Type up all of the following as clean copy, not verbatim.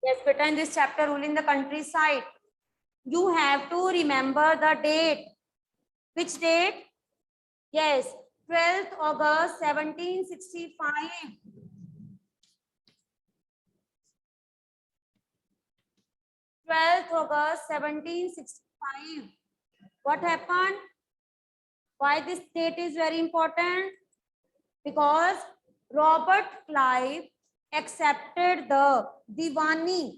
Yes, beta, in this chapter, ruling the countryside, you have to remember the date. Which date? Yes, 12th August 1765. 12th August 1765. What happened? Why this date is very important? Because Robert Clive accepted the Diwani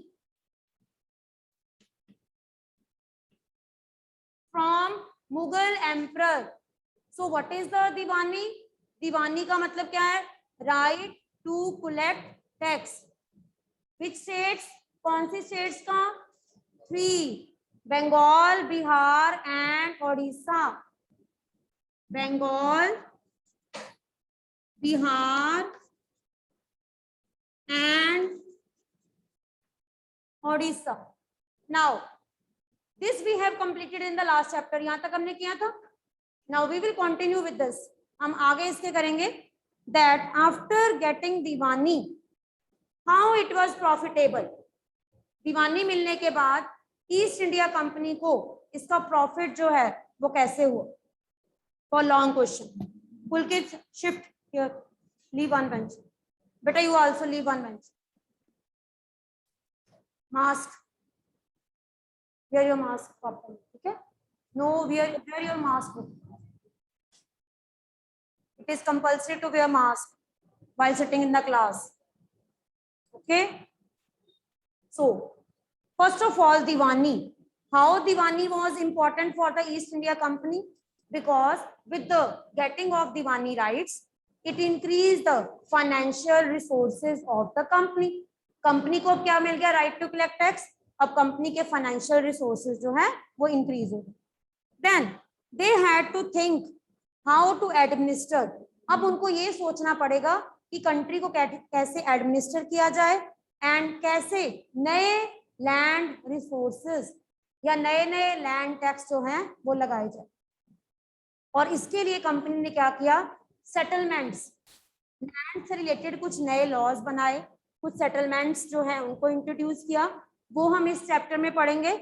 from Mughal emperor. So what is the Diwani? Diwani का मतलब क्या है? Right to collect tax. Which states? कौन सी states का? 3. Bengal, Bihar and Odisha. Bengal, Bihar and Odisha. Now, this we have completed in the last chapter. यहाँ तक हमने किया था. Now we will continue with this. हम आगे इसके करेंगे. That after getting Diwani, how it was profitable. दीवानी मिलने के बाद ईस्ट इंडिया कंपनी को इसका प्रॉफिट जो है वो कैसे हुआ. For long question. Pulkit shift here. Leave one bench. बेटा you also leave one bench. Mask. Wear your mask properly. ठीक है. No wear your mask. It is compulsory to wear mask while sitting in the class. Okay. So first of all, Diwani. How Diwani was important for the East India Company? Because with the getting of Diwani rights, it increased the financial resources of the company. Company को क्या मिल गया? Right to collect tax. अब company के financial resources जो है वो increase हो. Then they had to think how to administer. अब उनको ये सोचना पड़ेगा कि कंट्री को कैसे एडमिनिस्टर किया जाए एंड कैसे नए लैंड रिसोर्सेज या नए नए लैंड टैक्स जो हैं वो लगाए जाए. और इसके लिए कंपनी ने क्या किया? सेटलमेंट्स. लैंड से रिलेटेड कुछ नए लॉज बनाए, कुछ सेटलमेंट्स जो हैं उनको इंट्रोड्यूस किया. वो हम इस चैप्टर में पढ़ेंगे.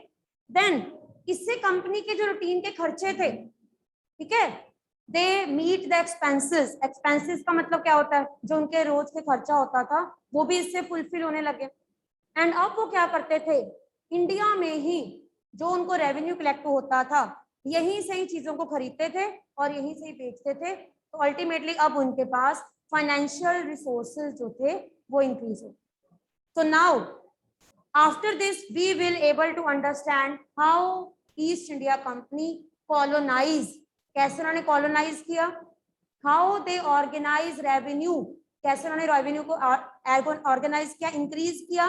देन इससे कंपनी के जो रूटीन के खर्चे थे, ठीक है, they meet the expenses. Expenses का मतलब क्या होता है? जो उनके रोज के खर्चा होता था वो भी इससे फुलफिल होने लगे. एंड अब वो क्या करते थे? इंडिया में ही जो उनको रेवेन्यू कलेक्ट होता था यहीं से ही चीजों को खरीदते थे और यहीं से ही बेचते थे. तो अल्टीमेटली अब उनके पास फाइनेंशियल रिसोर्सेज जो थे वो इंक्रीज हो. So now after this we will able to understand how East India Company colonized. कैसे उन्होंने कॉलोनाइज किया. How they organise revenue. कैसे उन्होंने रेवेन्यू को ऑर्गेनाइज किया, इंक्रीज किया.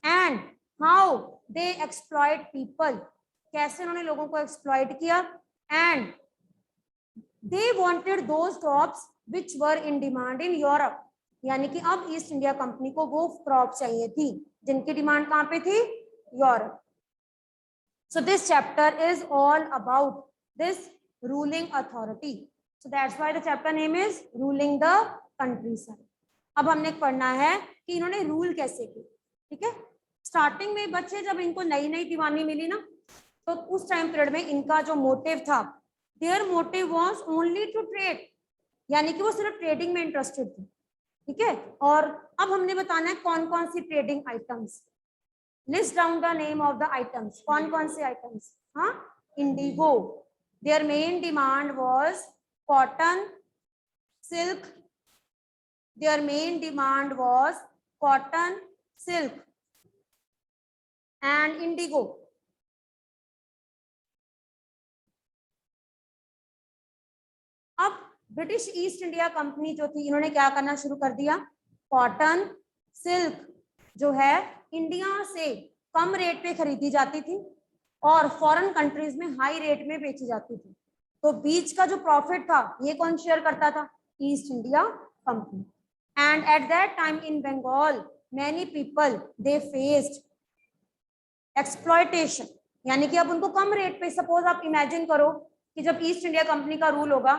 And how they exploit people. कैसे उन्होंने लोगों को एक्सप्लॉइट किया. And they wanted those crops which were in demand in Europe. यानी कि अब ईस्ट इंडिया कंपनी को वो क्रॉप चाहिए थी जिनकी डिमांड कहाँ पे थी? Europe. So this chapter is all about this ruling authority. So that's why the chapter name is ruling the countryside. अब हमने पढ़ना है कि इन्होंने रूल कैसे किया. ठीक है. स्टार्टिंग में बच्चे जब इनको नई नई दीवानी मिली ना, तो उस टाइम पीरियड में इनका जो मोटिव था, their motive was only to trade. यानी कि वो सिर्फ ट्रेडिंग में इंटरेस्टेड थे. ठीक है. और अब हमने बताना है कौन कौन सी trading items. List down the name of the items. कौन कौन से आइटम्स? हाँ, indigo. Their main demand was cotton, silk. Their main demand was cotton, silk and indigo. अब ब्रिटिश ईस्ट इंडिया कंपनी जो थी, इन्होंने क्या करना शुरू कर दिया? कॉटन, सिल्क जो है इंडिया से कम रेट पे खरीदी जाती थी और फॉरेन कंट्रीज में हाई रेट में बेची जाती थी. तो बीच का जो प्रॉफिट था ये कौन शेयर करता था? East India Company. And at that time in Bengal many people they faced exploitation. यानी कि अब उनको कम रेट पे, सपोज आप इमेजिन करो कि जब ईस्ट इंडिया कंपनी का रूल होगा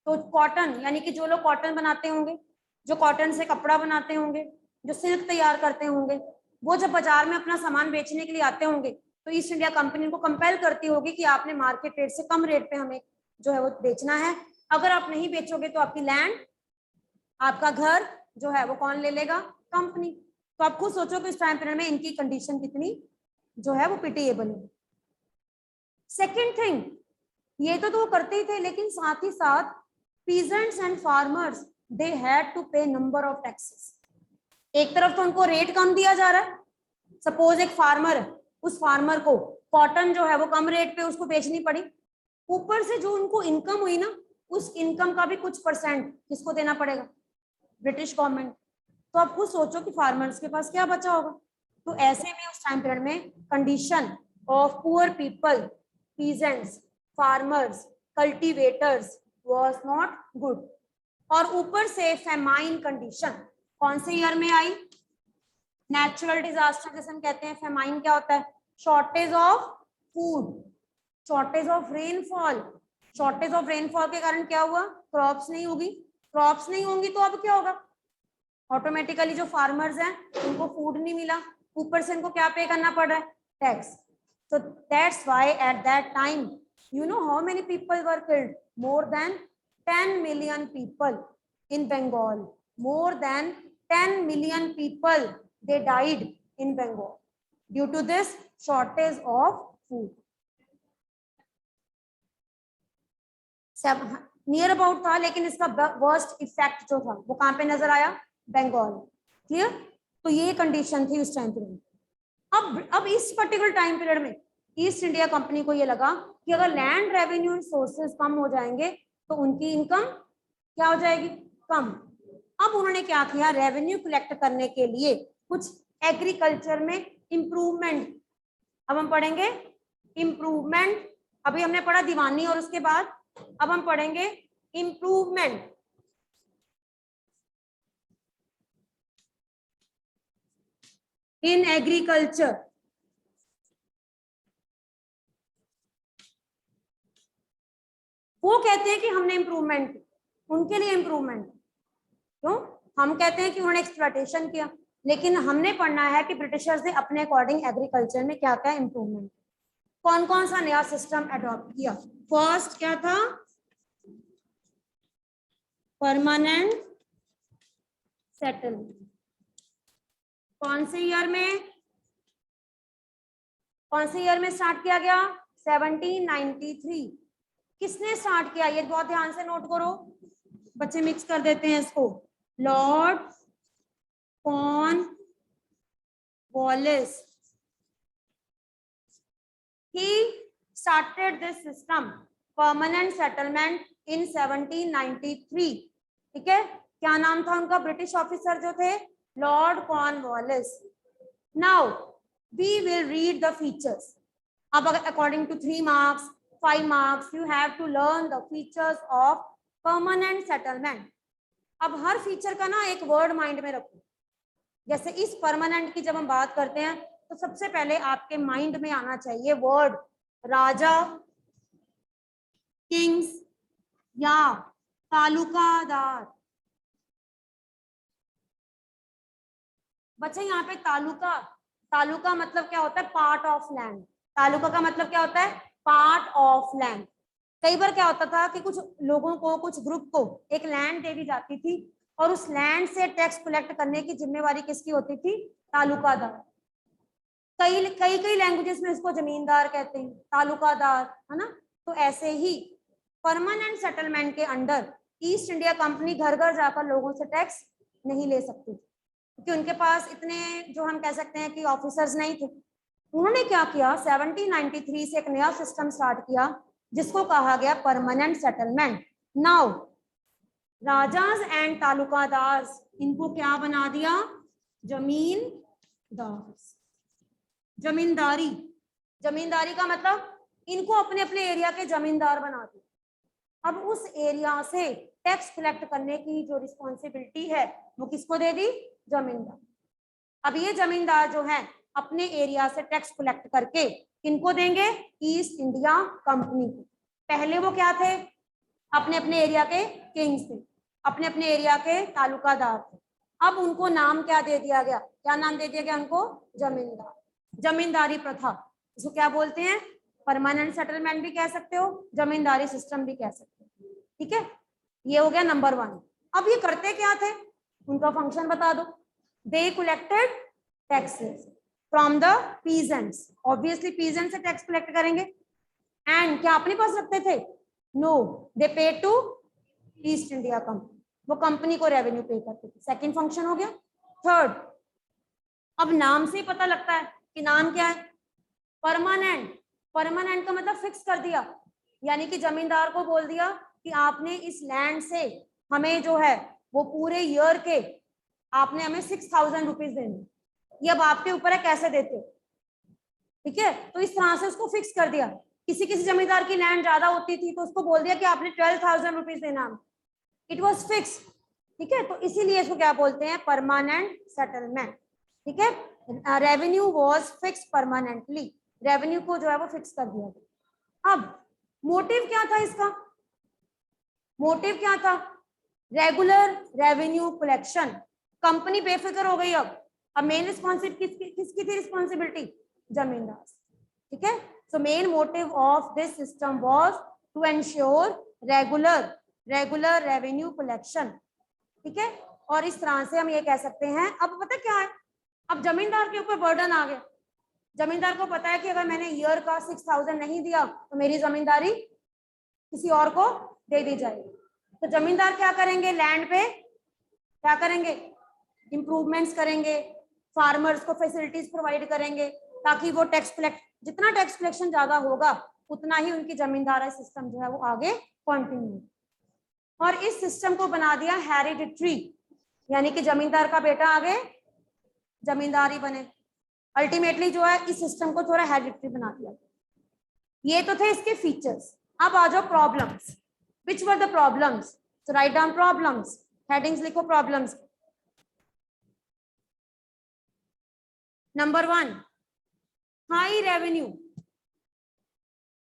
तो कॉटन, यानी कि जो लोग कॉटन बनाते होंगे, जो कॉटन से कपड़ा बनाते होंगे, जो सिल्क तैयार करते होंगे, वो जब बाजार में अपना सामान बेचने के लिए आते होंगे तो ईस्ट इंडिया कंपनी को कंपेल करती होगी कि आपने मार्केट रेट से कम रेट पे हमें जो है वो बेचना है। अगर आप नहीं बेचोगे तो आपकी लैंड, आपका घर जो है वो कौन ले लेगा? कंपनी। तो आप खुद सोचो कि इस टाइम पीरियड में इनकी कंडीशन कितनी जो है वो पिटिएबल है। सेकेंड थिंग, ये तो वो करते ही थे, लेकिन साथ ही साथ peasants and farmers they had to pay number of taxes. एक तरफ तो उनको रेट कम दिया जा रहा है, सपोज एक फार्मर है, उस फार्मर को कॉटन जो है वो कम रेट पे उसको बेचनी पड़ी, ऊपर से जो उनको इनकम हुई ना, उस इनकम का भी कुछ परसेंट किसको देना पड़ेगा? British government. तो आप खुद सोचो कि फार्मर्स के पास क्या बचा होगा। तो ऐसे में उस टाइम पीरियड में condition of poor people, peasants, farmers, cultivators was not good. और ऊपर से फेमाइन कंडीशन कौन से ईयर में आई? नेचुरल डिजास्टर जैसे हम कहते हैं। फेमाइन क्या होता है? Shortage of food, shortage of rainfall. Shortage of rainfall के कारण क्या हुआ? क्रॉप्स नहीं होगी। क्रॉप्स नहीं होंगी तो अब क्या होगा? ऑटोमेटिकली जो फार्मर्स हैं उनको फूड नहीं मिला, ऊपर से इनको क्या पे करना पड़ रहा है? Tax. So that's why at that time, you know how many people were killed? More than 10 million people in Bengal. More than 10 million people, they died in Bengal due to this shortage of food. सब near about था, लेकिन इसका worst effect जो था वो कहाँ पे नजर आया? बंगाल। क्लियर? तो ये कंडीशन थी उस टाइम पीरियड। अब इस पर्टिकुलर टाइम पीरियड में ईस्ट इंडिया कंपनी को ये लगा कि अगर लैंड रेवेन्यू सोर्सेज कम हो जाएंगे तो उनकी इनकम क्या हो जाएगी? कम। अब उन्होंने क्या किया? रेवेन्यू कलेक्ट करने के लिए कुछ एग्रीकल्चर में इंप्रूवमेंट, अब हम पढ़ेंगे इंप्रूवमेंट। अभी हमने पढ़ा दीवानी और उसके बाद अब हम पढ़ेंगे इंप्रूवमेंट। इन एग्रीकल्चर, वो कहते हैं कि हमने इंप्रूवमेंट की, उनके लिए इंप्रूवमेंट। क्यों? हम कहते हैं कि उन्होंने एक्सप्लॉयटेशन किया, लेकिन हमने पढ़ना है कि ब्रिटिशर्स ने अपने अकॉर्डिंग एग्रीकल्चर में क्या क्या इंप्रूवमेंट, कौन कौन सा नया सिस्टम अडॉप्ट किया। फर्स्ट क्या था? Permanent settlement. कौन से ईयर में, कौन से ईयर में स्टार्ट किया गया? 1793। किसने स्टार्ट किया? ये बहुत ध्यान से नोट करो, बच्चे मिक्स कर देते हैं इसको। Lord Cornwallis, he started this system permanent settlement in 1793। ठीक है? क्या नाम था उनका? ब्रिटिश ऑफिसर जो थे Lord Cornwallis. Now we will read the features. अब according to 3 marks 5 marks you have to learn the features of permanent settlement। अब हर फीचर का ना एक वर्ड माइंड में रखो। जैसे इस परमानेंट की जब हम बात करते हैं तो सबसे पहले आपके माइंड में आना चाहिए वर्ड राजा, किंग्स या तालुकादार। बच्चे यहाँ पे तालुका, तालुका मतलब क्या होता है? Part of land. तालुका का मतलब क्या होता है? Part of land. कई बार क्या होता था कि कुछ लोगों को, कुछ ग्रुप को एक लैंड दे दी जाती थी और उस लैंड से टैक्स कलेक्ट करने की जिम्मेवारी किसकी होती थी? तालुकादार। कई कई कई लैंग्वेजेस में इसको जमींदार कहते हैं, तालुकादार, है ना? तो ऐसे ही परमानेंट सेटलमेंट के अंडर ईस्ट इंडिया कंपनी घर घर जाकर लोगों से टैक्स नहीं ले सकती क्योंकि उनके पास इतने जो हम कह सकते हैं कि ऑफिसर्स नहीं थे। उन्होंने क्या किया? 1793 से एक नया सिस्टम स्टार्ट किया जिसको कहा गया permanent settlement. Now rajas and taluqdar, इनको क्या बना दिया? जमींदार। जमींदारी, जमींदारी का मतलब इनको अपने अपने एरिया के जमींदार बना दिया। अब उस एरिया से टैक्स कलेक्ट करने की जो रिस्पॉन्सिबिलिटी है वो किसको दे दी? जमींदार। अब ये जमींदार जो है अपने एरिया से टैक्स कलेक्ट करके किनको देंगे? ईस्ट इंडिया कंपनी को। पहले वो क्या थे? अपने अपने एरिया के किंग्स थे, अपने अपने एरिया के तालुकादार थे। अब उनको नाम क्या दे दिया गया, क्या नाम दे दिया गया उनको, जमींदार, जमींदारी प्रथा। इसको क्या बोलते हैं, परमानेंट सेटलमेंट भी कह सकते हो, जमींदारी सिस्टम भी कह सकते हो। ठीक है, ये हो गया नंबर 1। अब ये करते क्या थे, उनका फंक्शन बता दो। They collected taxes from the peasants, obviously peasant से टैक्स कलेक्ट करेंगे। एंड क्या अपने पास रखते थे, नो, दे पे टू ईस्ट इंडिया कंपनी, वो कंपनी को रेवेन्यू पे करते थे। सेकंड फंक्शन हो गया। थर्ड, अब नाम से ही पता लगता है कि नाम क्या है, परमानेंट। परमानेंट का मतलब फिक्स कर दिया, यानी कि जमींदार को बोल दिया कि आपने इस लैंड से हमें जो है वो पूरे ईयर के आपने हमें 6,000 रुपीज देने, ये अब आपके ऊपर है कैसे देते हो। ठीक है, तो इस तरह से उसको फिक्स कर दिया। किसी किसी जमींदार की लैंड ज्यादा होती थी तो उसको बोल दिया कि आपने 12,000 रुपीज देना, इट वॉज फिक्स। ठीक है, तो इसीलिए इसको क्या बोलते हैं, परमानेंट सेटलमेंट। ठीक है, revenue was fix permanently, revenue को जो है वो फिक्स कर दिया गया। अब मोटिव क्या था इसका, मोटिव क्या था, रेगुलर रेवेन्यू कलेक्शन। कंपनी बेफिक्र हो गई। अब मेन रिस्पॉन्सिबिलिटी किसकी थी, रिस्पॉन्सिबिलिटी जमींदार। ठीक है, so main motive of this system was to ensure regular revenue collection. ठीक है, और इस तरह से हम ये कह सकते हैं। अब पता क्या है, अब जमींदार के ऊपर बर्डन आ गया। जमींदार को पता है कि अगर मैंने ईयर का 6,000 नहीं दिया तो मेरी जमींदारी किसी और को दे दी जाएगी। तो जमींदार क्या करेंगे, लैंड पे क्या करेंगे, इंप्रूवमेंट्स करेंगे, फार्मर्स को फैसिलिटीज प्रोवाइड करेंगे, ताकि वो टैक्स कलेक्ट, जितना टैक्स कलेक्शन ज्यादा होगा उतना ही उनकी जमींदारी सिस्टम जो है वो आगे कंटिन्यू। और इस सिस्टम को बना दिया हेरिडिटरी, यानी कि जमींदार का बेटा आगे जमींदारी बने। अल्टीमेटली जो है इस सिस्टम को थोड़ा हेरिडिटरी बना दिया। ये तो थे इसके फीचर्स। अब आ जाओ problems. Which were the problems, so write down problems, headings लिखो प्रॉब्लम्स। Number 1, high revenue.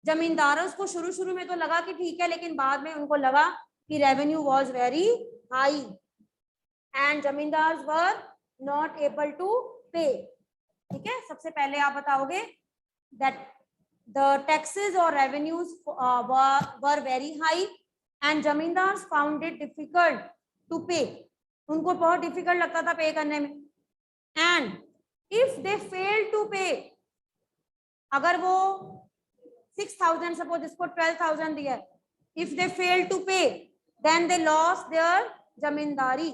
जमींदारों को शुरू में तो लगा कि ठीक है, लेकिन बाद में उनको लगा कि revenue was very high and zamindars were not able to pay. ठीक है, सबसे पहले आप बताओगे that the taxes or revenues were very high and zamindars found it difficult to pay, उनको बहुत डिफिकल्ट लगता था पे करने में। and if they fail to pay, अगर वो 6,000 सपोज इसको 12,000 दिया, if they fail to pay then they lost their जमींदारी,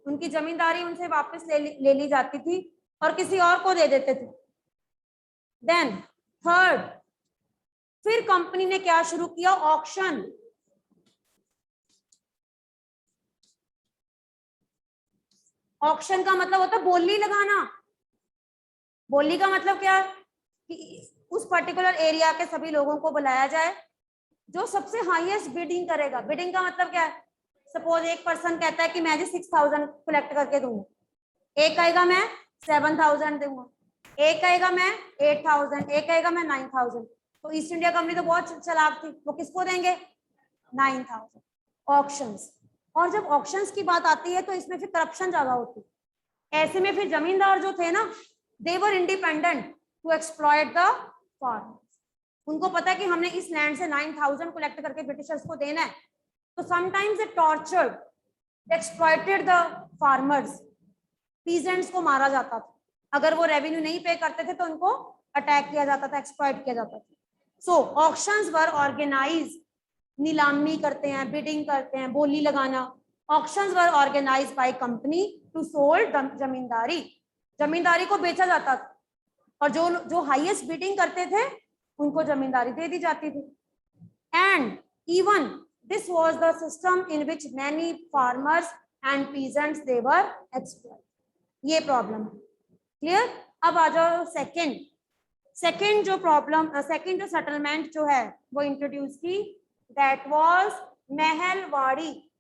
उनकी जमींदारी उनसे वापस ले ली जाती थी और किसी और को दे देते थे। then थर्ड, फिर कंपनी ने क्या शुरू किया, ऑक्शन। ऑक्शन का मतलब होता है बोली लगाना। बोली का मतलब क्या है कि उस पर्टिकुलर एरिया के सभी लोगों को बुलाया जाए, जो सबसे हाईएस्ट बिडिंग करेगा। बिडिंग का मतलब क्या है, सपोज एक पर्सन कहता है कि मैं जी 6,000 कलेक्ट करके दूंगा, एक कहेगा मैं 7,000 दूंगा, एक कहेगा मैं 8,000, एक कहेगा मैं 9,000। तो ईस्ट इंडिया कंपनी तो बहुत चालाक थी, वो किसको देंगे, 9,000। ऑक्शंस। और जब ऑक्शंस की बात आती है तो इसमें फिर करप्शन ज्यादा होती है। ऐसे में फिर जमींदार जो थे ना, they were independent to exploit the farmers. उनको पता है कि हमने इस लैंड से 9,000 कलेक्ट करके ब्रिटिशर्स को देना है, तो sometimes they tortured, they exploited the farmers. Peasants को मारा जाता था, अगर वो रेवेन्यू नहीं पे करते थे तो उनको अटैक किया जाता था, एक्सप्लॉइट किया जाता था। सो ऑक्शंस वर ऑर्गेनाइज्ड, नीलामी करते हैं, बिडिंग करते हैं, बोली लगाना। Auctions were organised by company to sold zamindari, zamindari को बेचा जाता था और जो हाईएस्ट बिडिंग करते थे उनको जमींदारी दे दी जाती थी। And even this was the system in which many farmers and peasants they were exploited. ये प्रॉब्लम है, क्लियर। अब आ जाओ सेकेंड जो प्रॉब्लम, सेकेंड जो सेटलमेंट जो है वो इंट्रोड्यूस की, दैट वाज महलवाड़ी।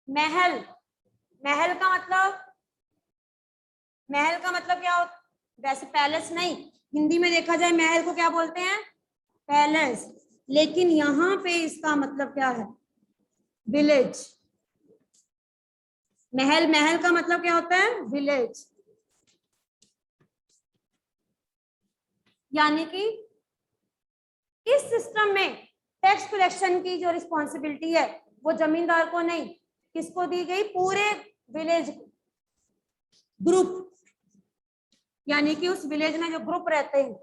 महल का मतलब क्या होता, वैसे पैलेस नहीं, हिंदी में देखा जाए महल को क्या बोलते हैं, पैलेस, लेकिन यहाँ पे इसका मतलब क्या है, विलेज। महल, महल का मतलब क्या होता है? विलेज। यानी कि इस सिस्टम में टैक्स कलेक्शन की जो रिस्पॉन्सिबिलिटी है वो जमींदार को नहीं, किसको दी गई? पूरे विलेज ग्रुप, यानी कि उस विलेज में जो ग्रुप रहते हैं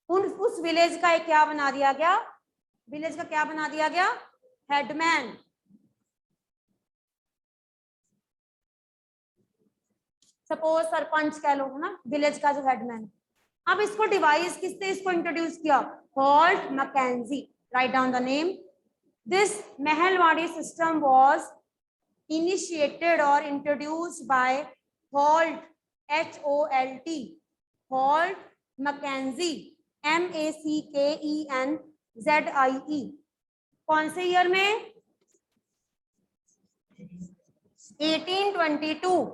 उस विलेज का एक क्या बना दिया गया? विलेज का क्या बना दिया गया? हेडमैन। सपोज सरपंच कह लो, है ना, विलेज का जो हेडमैन। अब इसको डिवाइस किसने इसको इंट्रोड्यूस किया? Holt Mackenzie. Write down the name. This Mahalwari system was initiated और introduced by Holt, HOLT, Holt Mackenzie, MACKENZIE। कौन से ईयर में? 1822।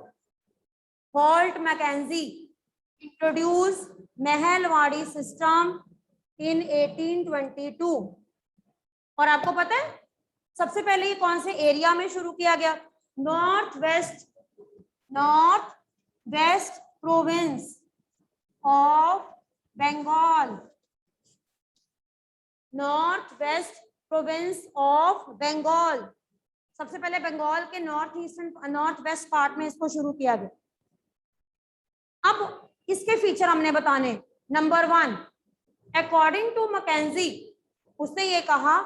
Holt Mackenzie introduce Mahalwari system in 1822। और आपको पता है सबसे पहले ये कौन से एरिया में शुरू किया गया? North West Province of Bengal. North West Province of Bengal. सबसे पहले बंगाल के नॉर्थ वेस्ट पार्ट में इसको शुरू किया गया। अब इसके फीचर हमने बताने। नंबर 1, अकॉर्डिंग टू मैकेंजी, उसने ये कहा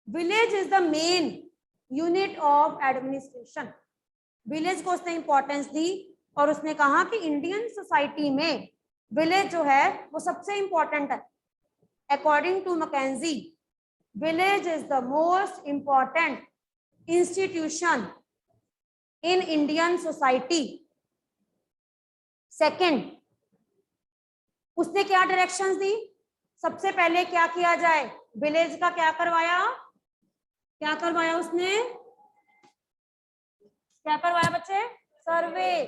village is the main unit of administration. Village को उसने इंपॉर्टेंस दी और उसने कहा कि इंडियन सोसाइटी में विलेज जो है वो सबसे इंपॉर्टेंट है। According to Mackenzie, village is the most important institution in Indian society. Second, उसने क्या डायरेक्शंस दी? सबसे पहले क्या किया जाए? विलेज का क्या करवाया? उसने क्या करवाया बच्चे? सर्वे।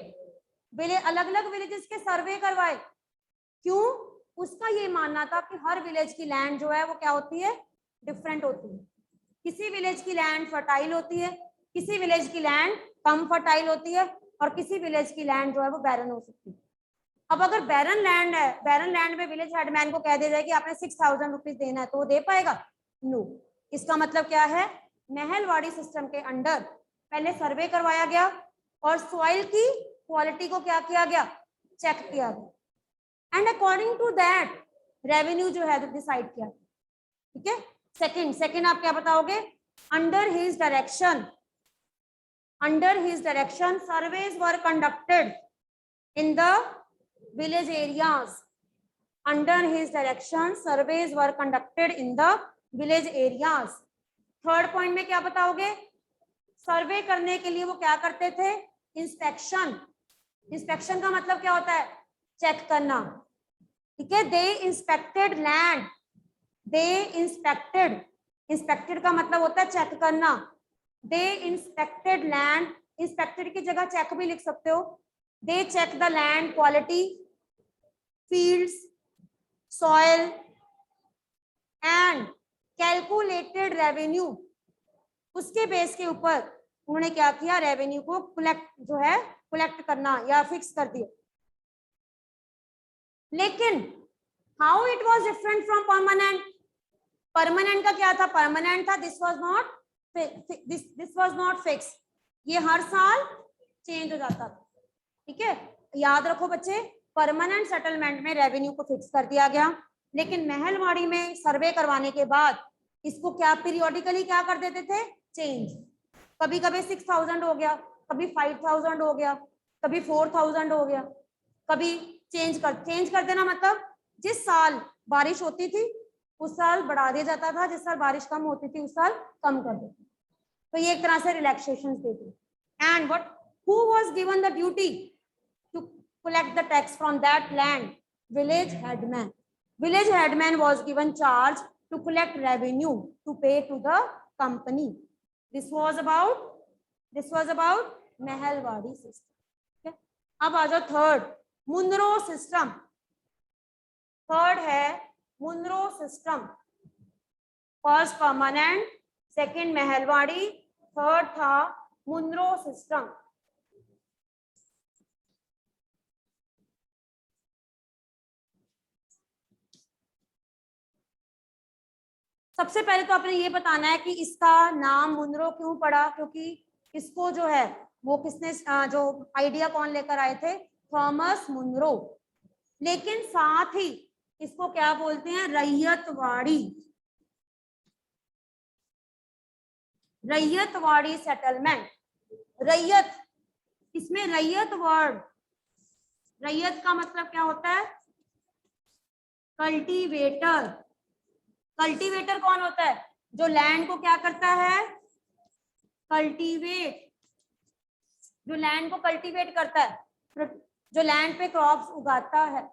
अलग अलग विलेजेस के सर्वे करवाए। क्यों? उसका ये मानना था कि हर विलेज की लैंड जो है वो क्या होती है? डिफरेंट होती है। किसी विलेज की लैंड फर्टाइल होती है, किसी विलेज की लैंड कम फर्टाइल होती है, और किसी विलेज की लैंड जो है वो बैरन हो सकती है। अब अगर बैरन लैंड है, बैरन लैंड में विलेज हेडमैन को कह दिया जाए कि आपने 6000 रुपीज देना है, तो वो दे पाएगा? नो। इसका मतलब क्या है? महलवाड़ी सिस्टम के अंडर पहले सर्वे करवाया गया और सॉइल की क्वालिटी को क्या किया गया? चेक किया गया, and according to that revenue जो है डिसाइड किया। ठीक है। सेकंड आप क्या बताओगे? Under his direction surveys were conducted in the village areas. Under his direction surveys were conducted in the village areas. Third point में क्या बताओगे? सर्वे करने के लिए वो क्या करते थे? इंस्पेक्शन का मतलब क्या होता है? चेक करना। ठीक है। दे इंस्पेक्टेड लैंड। इंस्पेक्टेड का मतलब होता है चेक करना। दे इंस्पेक्टेड लैंड। इंस्पेक्टेड की जगह चेक भी लिख सकते हो। They check the land quality, fields, soil and calculated revenue। उसके बेस के ऊपर उन्होंने क्या किया? रेवेन्यू को कलेक्ट करना या फिक्स कर दिया। लेकिन how it was different from permanent का क्या था? परमानेंट था दिस वाज नॉट फिक्स। ये हर साल चेंज हो जाता था। ठीक है। याद रखो बच्चे, परमानेंट सेटलमेंट में रेवेन्यू को फिक्स कर दिया गया, लेकिन महलवाड़ी में सर्वे करवाने के बाद इसको क्या पीरियोडिकली क्या कर देते थे? चेंज। कभी कभी 6000 हो गया, कभी 5000 हो गया, कभी 4000 हो गया, कभी चेंज कर देना मतलब जिस साल बारिश होती थी उस साल बढ़ा दिया जाता था, जिस साल बारिश कम होती थी उस साल कम कर देते। तो ये एक तरह से रिलैक्सेशन देती। And what who was given the duty to collect the tax from that land? Village headman. Village headman was given charge to collect revenue to pay to the company. This was about Mahalwari system. Okay? अब आ जाओ third, Munro system. Third है Munro system. First permanent, second Mahalwari, third था Munro system. सबसे पहले तो आपने ये बताना है कि इसका नाम मुनरो क्यों पड़ा, क्योंकि इसको जो है वो किसने जो आइडिया कौन लेकर आए थे, थॉमस मुनरो। लेकिन साथ ही इसको क्या बोलते हैं, रैयतवाड़ी, रैयतवाड़ी सेटलमेंट। रैयत, इसमें रैयत वर्ड, रैयत का मतलब क्या होता है, कल्टीवेटर। कल्टीवेटर कौन होता है, जो लैंड को क्या करता है, कल्टीवेट, जो लैंड को कल्टीवेट करता है, जो लैंड पे क्रॉप्स उगाता है।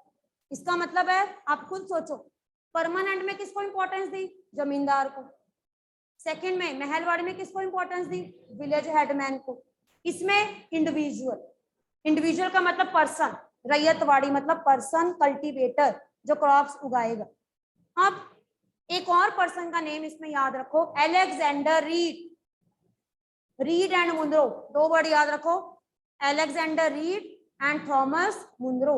इसका मतलब है, आप खुद सोचो, परमानेंट में किसको इंपॉर्टेंस दी, जमींदार को। सेकंड में महलवाड़ी में किसको इंपॉर्टेंस दी, विलेज हेडमैन को। इसमें इंडिविजुअल, इंडिविजुअल का मतलब पर्सन, रैयतवाड़ी मतलब पर्सन, कल्टीवेटर जो क्रॉप्स उगाएगा। अब एक और पर्सन का नेम इसमें याद रखो, Alexander Read. Read and Munro, दो वर्ड याद रखो, Alexander Read and Thomas Munro.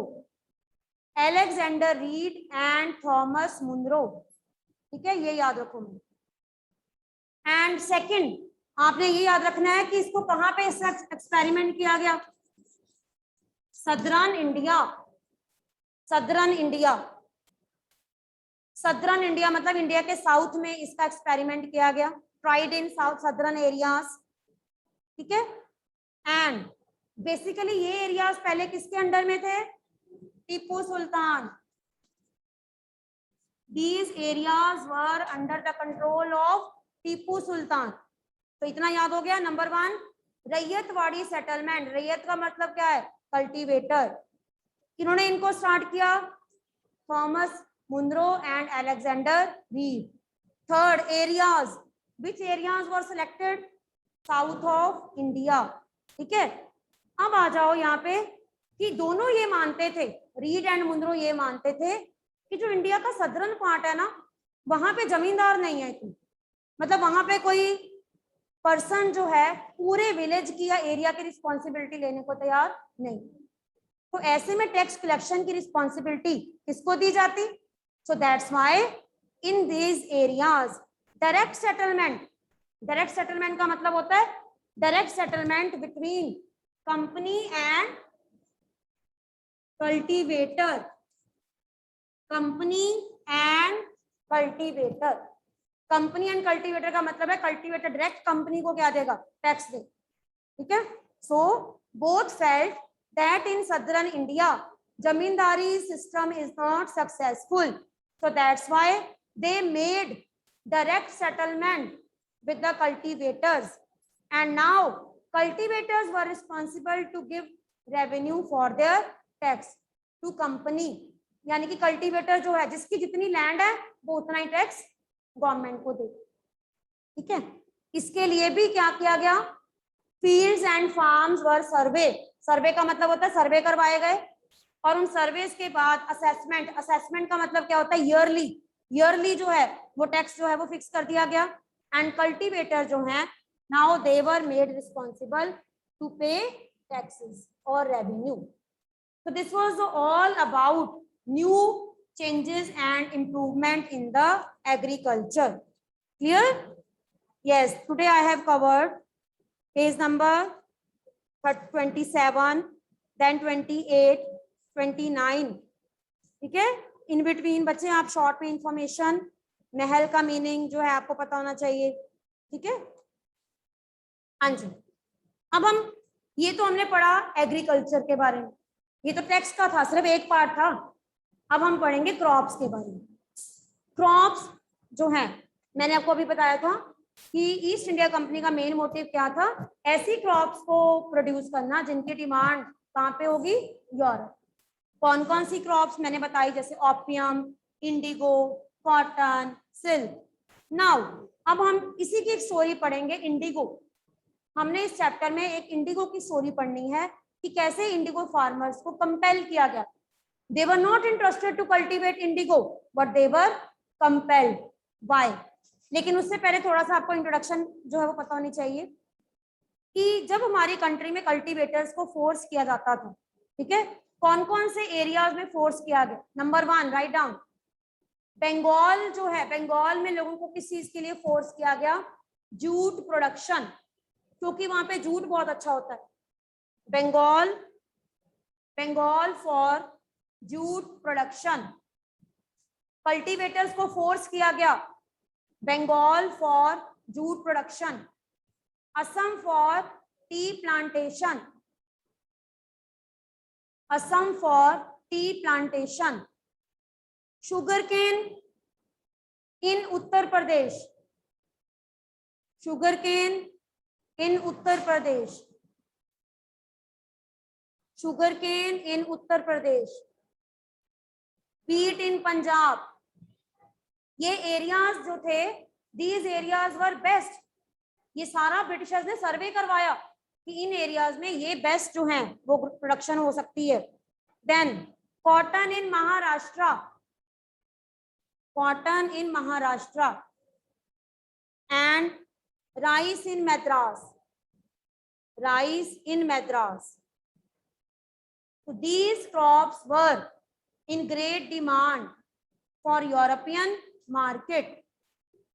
Alexander Read and Thomas Munro, ठीक है, ये याद रखो। एंड सेकंड, आपने ये याद रखना है कि इसको कहां पे एक्सपेरिमेंट किया गया, southern India. Southern India, southern India मतलब इंडिया के साउथ में इसका एक्सपेरिमेंट किया गया, tried in south southern areas, ठीक है। एंड बेसिकली ये एरियाज पहले किसके अंडर में थे, Tipu Sultan. These areas were under the control of Tipu Sultan. तो इतना याद हो गया। Number 1, ryotwari settlement. रैयत का मतलब क्या है, कल्टीवेटर। किन्होंने इनको स्टार्ट किया, Thomas Munro and Alexander Read. Third, areas, which areas were selected, south of India, ठीक है। अब आ जाओ यहाँ पे कि दोनों ये मानते थे, रीड एंड मुनरो ये मानते थे कि जो इंडिया का सदर्न पार्ट है ना, वहां पे जमींदार नहीं है इतनी, मतलब वहां पे कोई पर्सन जो है पूरे विलेज की या एरिया की रिस्पॉन्सिबिलिटी लेने को तैयार नहीं। तो ऐसे में टैक्स कलेक्शन की रिस्पॉन्सिबिलिटी किसको दी जाती, सो that's why in these areas direct settlement, direct settlement का मतलब होता है direct settlement between company and cultivator, company and cultivator. Company and cultivator का मतलब है कल्टीवेटर डायरेक्ट कंपनी को क्या देगा, टैक्स दे, ठीक है। So both felt that in southern India zamindari system is not successful, so that's why they made direct settlement with the cultivators, and now cultivators were responsible to give revenue for their tax to company। यानी कि cultivator जो है, जिसकी जितनी land है वो उतना ही tax government को दे, ठीक है। इसके लिए भी क्या किया गया, फील्ड्स एंड फार्म्स वर सर्वे। सर्वे का मतलब होता है सर्वे करवाए गए, और उन सर्वेस के बाद असेसमेंट। असेसमेंट का मतलब क्या होता है, ईयरली, ईयरली जो है वो टैक्स जो है वो फिक्स कर दिया गया। एंड कल्टीवेटर जो है, now they were made responsible to pay taxes और revenue. So this was all about new changes and improvement in the agriculture. Clear? Yes, today I have covered page number 27, then 28, 29, ठीक है। In between बच्चे आप short में information, महल का meaning जो है आपको पता होना चाहिए, ठीक है। हाँ जी, अब हम, ये तो हमने पढ़ा एग्रीकल्चर के बारे में, ये तो टेक्स्ट का था, सिर्फ एक पार्ट था। अब हम पढ़ेंगे क्रॉप्स के बारे में। क्रॉप्स जो है, मैंने आपको अभी बताया था कि ईस्ट इंडिया कंपनी का मेन मोटिव क्या था, ऐसी क्रॉप्स को प्रोड्यूस करना जिनकी डिमांड कहाँ पे होगी, यूरोप। कौन कौन सी क्रॉप्स मैंने बताई, जैसे opium, Indigo, cotton, silk. Now अब हम इसी की एक स्टोरी पढ़ेंगे, इंडिगो। हमने इस चैप्टर में एक इंडिगो की स्टोरी पढ़नी है कि कैसे इंडिगो फार्मर्स को कंपेल किया गया। They were not interested to cultivate indigo but they were compelled by. लेकिन उससे पहले थोड़ा सा आपको इंट्रोडक्शन जो है वो पता होनी चाहिए कि जब हमारी कंट्री में कल्टीवेटर्स को फोर्स किया जाता था, ठीक है, कौन कौन से एरियाज में फोर्स किया गया। नंबर 1 राइट डाउन, बंगाल जो है, बंगाल में लोगों को किस चीज के लिए फोर्स किया गया? जूट प्रोडक्शन, क्योंकि वहां पे जूट बहुत अच्छा होता है। Bengal, Bengal for jute production. Cultivators को फोर्स किया गया, Bengal for jute production. Assam for tea plantation, Assam for tea plantation. Sugar cane in Uttar Pradesh, sugar cane in Uttar Pradesh, sugar cane in Uttar Pradesh. Wheat in Punjab. ये एरियाज जो थे, दीज एरियाज वर बेस्ट। ये सारा ब्रिटिशर्स ने सर्वे करवाया कि इन एरियाज में ये बेस्ट जो हैं वो प्रोडक्शन हो सकती है। Then cotton in Maharashtra, cotton in Maharashtra and rice in Madras, rice in Madras. So these crops were in great demand for European market.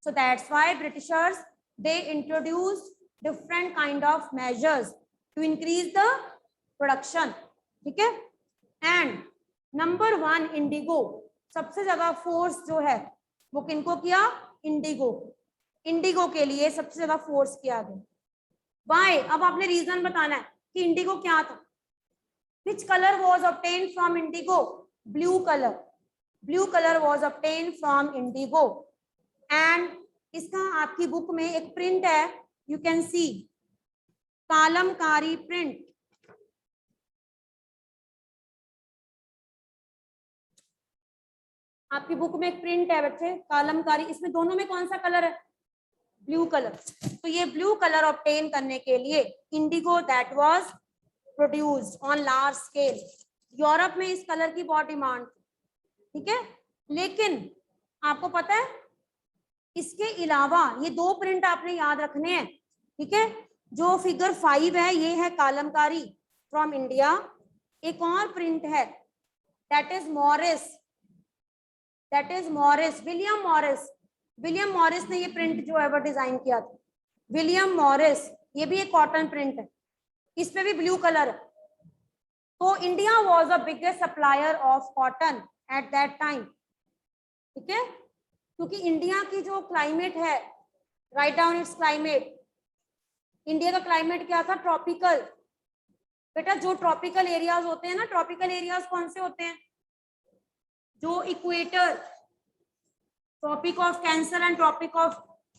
So that's why Britishers, they introduced different kind of measures to increase the production. ठीक है? And number one, indigo. सबसे ज्यादा force जो है वो किनको किया? Indigo. Indigo के लिए सबसे ज्यादा फोर्स किया गया. Why? अब आपने रीजन बताना है कि इंडिगो क्या था. Which color was obtained from indigo? Blue color. Blue color was obtained from indigo. And इसका आपकी बुक में एक प्रिंट है, you can see Kalamkari print. आपकी बुक में एक प्रिंट है बच्चे, कालमकारी. इसमें दोनों में कौन सा कलर है? Blue colour. तो ये ब्लू कलर ऑब्टेन करने के लिए Indigo that was produced on large scale. Europe में इस कलर की बहुत डिमांड थी. ठीक है, लेकिन आपको पता है इसके अलावा ये दो प्रिंट आपने याद रखने हैं. ठीक है, जो फिगर 5 है ये है कालमकारी फ्रॉम इंडिया. एक और प्रिंट है that is Morris, that is Morris, William Morris. William Morris ने ये प्रिंट जो है वो डिजाइन किया था. विलियम मॉरिस, ये भी एक कॉटन प्रिंट है, इस पे भी ब्लू कलर है. तो India was the biggest supplier of cotton eight that time. ठीक है, क्योंकि इंडिया की जो क्लाइमेट है, write down it's climate. India का क्लाइमेट क्या था? ट्रॉपिकल. बेटा जो ट्रॉपिकल एरियाज होते हैं ना, ट्रॉपिकल एरियाज कौन से होते हैं? जो equator, tropic of Cancer and tropic of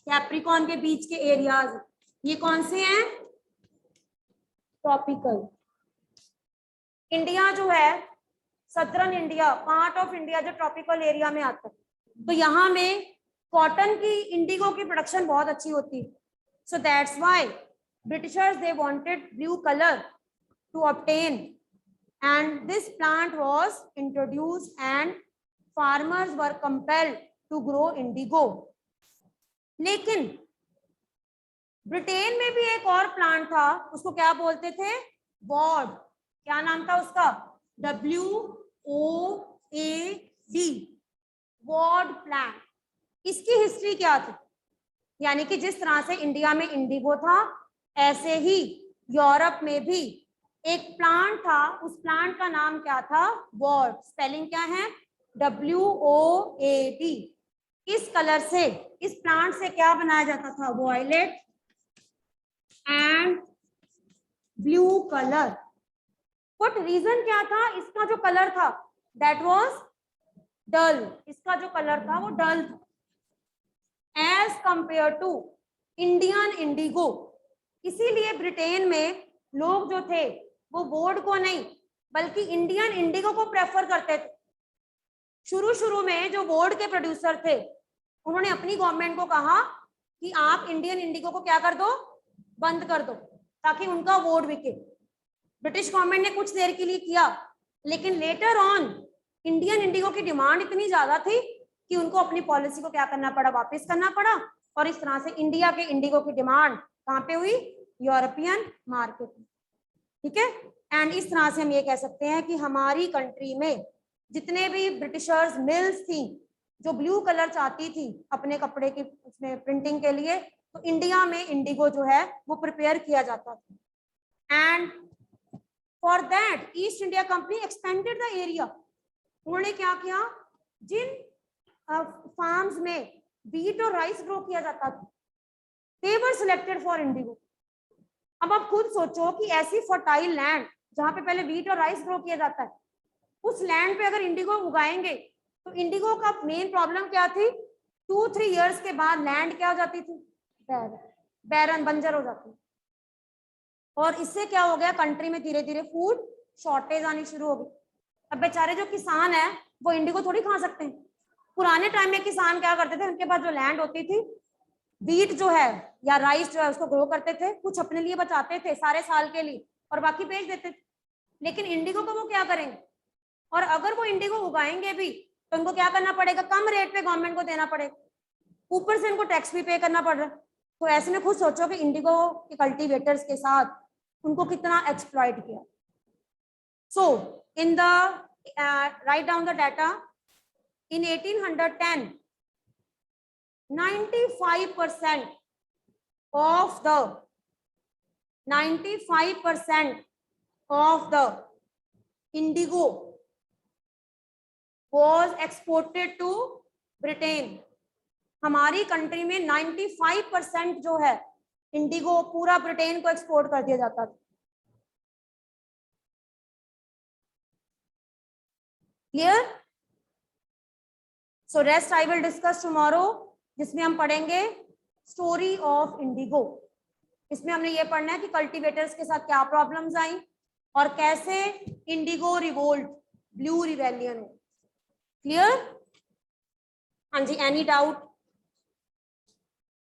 Capricorn के बीच के एरियाज, ये कौन से हैं? ट्रॉपिकल. इंडिया जो है, southern India, part of India जो ट्रॉपिकल एरिया में आता है, तो यहाँ में कॉटन की, इंडिगो की प्रोडक्शन बहुत अच्छी होती है. So that's why Britishers they wanted blue colour to obtain and this plant was introduced and farmers were compelled to grow indigo. लेकिन ब्रिटेन में भी एक और प्लांट था, उसको क्या बोलते थे? वॉर्ड. क्या नाम था उसका? WOAD, woad plant. इसकी हिस्ट्री क्या थी? यानी कि जिस तरह से इंडिया में इंडिगो था, ऐसे ही यूरोप में भी एक प्लांट था. उस प्लांट का नाम क्या था? वॉर्ड. स्पेलिंग क्या है? WOAD. इस कलर से, इस प्लांट से क्या बनाया जाता था? Violet and blue colour. But reason क्या था? इसका जो कलर था दैट वाज डल. इसका जो कलर था वो डल था as compare to Indian indigo. इसीलिए ब्रिटेन में लोग जो थे वो वोड को नहीं बल्कि इंडियन इंडिगो को प्रेफर करते थे. शुरू में जो वोड के प्रोड्यूसर थे उन्होंने अपनी गवर्नमेंट को कहा कि आप इंडियन इंडिगो को क्या कर दो? बंद कर दो, ताकि उनका वोट बिके. ब्रिटिश गवर्नमेंट ने कुछ देर के लिए किया, लेकिन लेटर ऑन इंडियन इंडिगो की डिमांड इतनी ज्यादा थी कि उनको अपनी पॉलिसी को क्या करना पड़ा? वापस करना पड़ा. और इस तरह से इंडिया के इंडिगो की डिमांड कहाँ पे हुई? यूरोपियन मार्केट में. ठीक है, एंड इस तरह से हम ये कह सकते हैं कि हमारी कंट्री में जितने भी ब्रिटिशर्स मिल्स थी जो ब्लू कलर चाहती थी अपने कपड़े की उसमें प्रिंटिंग के लिए, तो इंडिया में इंडिगो जो है वो प्रिपेयर किया जाता था। And for that east India company expanded the area. उन्होंने क्या किया, जिन फार्म्स में बीट और राइस ग्रो किया जाता था, they were selected for indigo। अब आप खुद सोचो कि ऐसी फर्टाइल लैंड जहां पे पहले वीट और राइस ग्रो किया जाता है, उस लैंड पे अगर इंडिगो उगाएंगे तो इंडिगो का मेन प्रॉब्लम क्या थी, 2-3 इयर्स के बाद लैंड क्या हो जाती थी, बैरन बंजर हो जाती। और इससे क्या हो गया, कंट्री में धीरे धीरे फूड शॉर्टेज आनी शुरू हो गई। अब बेचारे जो किसान है वो इंडिगो थोड़ी खा सकते हैं। पुराने टाइम में किसान क्या करते थे, उनके पास जो लैंड होती थी, बीट जो है या राइस जो है उसको ग्रो करते थे, कुछ अपने लिए बचाते थे सारे साल के लिए और बाकी बेच देते थे। लेकिन इंडिगो को वो क्या करेंगे, और अगर वो इंडिगो उगाएंगे भी तो उनको क्या करना पड़ेगा, कम रेट पे गवर्नमेंट को देना पड़ेगा, ऊपर से उनको टैक्स भी पे करना पड़ रहा है। तो ऐसे में खुद सोचो कि इंडिगो के कल्टीवेटर्स के साथ उनको कितना एक्सप्लॉइट किया। So in the write down the data, in 1810 95% of the indigo was exported to Britain। हमारी कंट्री में 95% जो है इंडिगो पूरा ब्रिटेन को एक्सपोर्ट कर दिया जाता था। Clear? So rest I will discuss tomorrow, जिसमें हम पढ़ेंगे स्टोरी ऑफ इंडिगो। इसमें हमने ये पढ़ना है कि कल्टीवेटर्स के साथ क्या प्रॉब्लम्स आई और कैसे Indigo revolt, blue rebellion. Clear? हाँ जी, एनी डाउट?